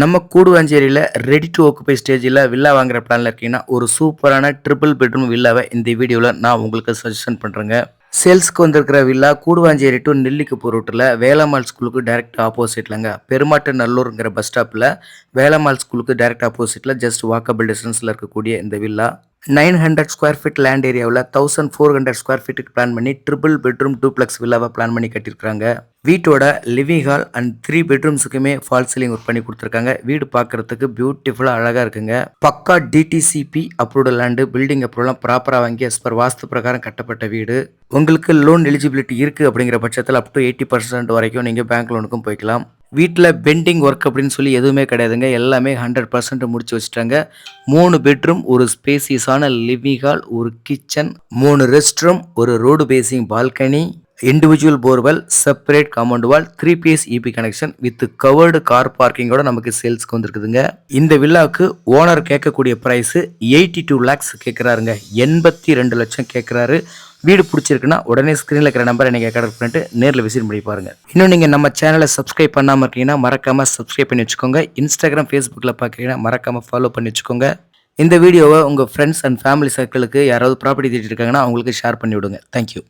நம்ம கூடுவாஞ்சேரியில ready to occupy ஸ்டேஜ்ல villa வாங்குற பிளான்ல இருக்கீங்கன்னா, ஒரு சூப்பரான ட்ரிபிள் பெட்ரூம் வில்லாவ இந்த வீடியோல நான் உங்களுக்கு சஜஷன் பண்றேங்க. சேல்ஸ்க்கு வந்திருக்கிற வில்லா கூடுவாஞ்சேரி டு நெல்லிக்குப்பம் ரூட்ல வேலம்மாள் ஸ்கூலுக்கு டைரக்ட் ஆப்போசிட்லங்க. பெருமாட்டு நல்லூர்ங்கிற பஸ் ஸ்டாப்ல வேலம்மாள் ஸ்கூலுக்கு டைரக்ட் ஆப்போசிட்ல ஜஸ்ட் வாக்கபிள் டிஸ்டன்ஸ்ல இருக்கக்கூடிய இந்த வில்லா 900 ஸ்கொயர் ஃபீட் லேண்ட் ஏரியாவில் 1400 ஸ்கொயர் ஃபீட்டுக்கு பிளான் பண்ணி ட்ரிபிள் பெட்ரூம் டூப்ளெக்ஸ் வில்லாவை பிளான் பண்ணி கட்டியிருக்காங்க. வீட்டோட லிவிங் ஹால் அண்ட் 3 பெட்ரூம்ஸுக்குமே ஃபால் சீலிங் ஒர்க் பண்ணி கொடுத்துருக்காங்க. வீடு பார்க்கறதுக்கு பியூட்டிஃபுல்லாக அழகாக இருக்குங்க. பக்கா டிடிசிபி அப்ரூவ்டு லேண்டு, பில்டிங் அப்ரூவலாம் ப்ராப்பராக வாங்கி as per வாஸ்து பிரகாரம் கட்டப்பட்ட வீடு. உங்களுக்கு லோன் எலிஜிபிலிட்டி இருக்குது அப்படிங்கிற பட்சத்தில் அப் டு 80% வரைக்கும் நீங்கள் பேங்க் லோனுக்கும் போய்க்கலாம். வீட்டில் பெண்டிங் ஒர்க் அப்படின்னு சொல்லி எதுவுமே கிடையாதுங்க. எல்லாமே 100% முடிச்சு வச்சுட்டாங்க. 3 பெட்ரூம், ஒரு ஸ்பேசியஸான லிவிங் ஹால், ஒரு கிச்சன், 3 ரெஸ்ட் ரூம், ஒரு road facing balcony, individual borewell, separate compound wall, 3 PS EB connection with covered car பார்க்கிங்கோட நமக்கு சேல்ஸ்க்கு வந்திருக்குதுங்க. இந்த வில்லாவுக்கு ஓனர் கேட்கக்கூடிய பிரைஸ் 82 lakhs கேட்குறாருங்க. 82 லட்சம் கேட்குறாரு. வீடு பிடிச்சிருக்குன்னா உடனே ஸ்க்ரீனில் இருக்கிற நம்பரை நீங்கள் கனெக்ட் பண்ணிட்டு நேரில் விசிட் பண்ணி பாருங்கள். இன்னும் நீங்கள் நம்ம சேனலை சப்ஸ்கிரைப் பண்ணாமல் இருக்கீங்கன்னா மறக்காமல் சப்ஸ்கிரைப் பண்ணி வச்சுக்கோங்க. இன்ஸ்டாகிராம், ஃபேஸ்புக்கில் பார்க்குறீங்கன்னா மறக்காமல் ஃபாலோ பண்ணி வச்சுக்கோங்க. இந்த வீடியோவை உங்கள் ஃப்ரெண்ட்ஸ் அண்ட் ஃபேமிலி சர்க்கிளுக்கு யாராவது ப்ராப்பர்ட்டி தேடிட்டு இருக்காங்கன்னா அவங்களுக்கு ஷேர் பண்ணி விடுங்க. தேங்க்யூ.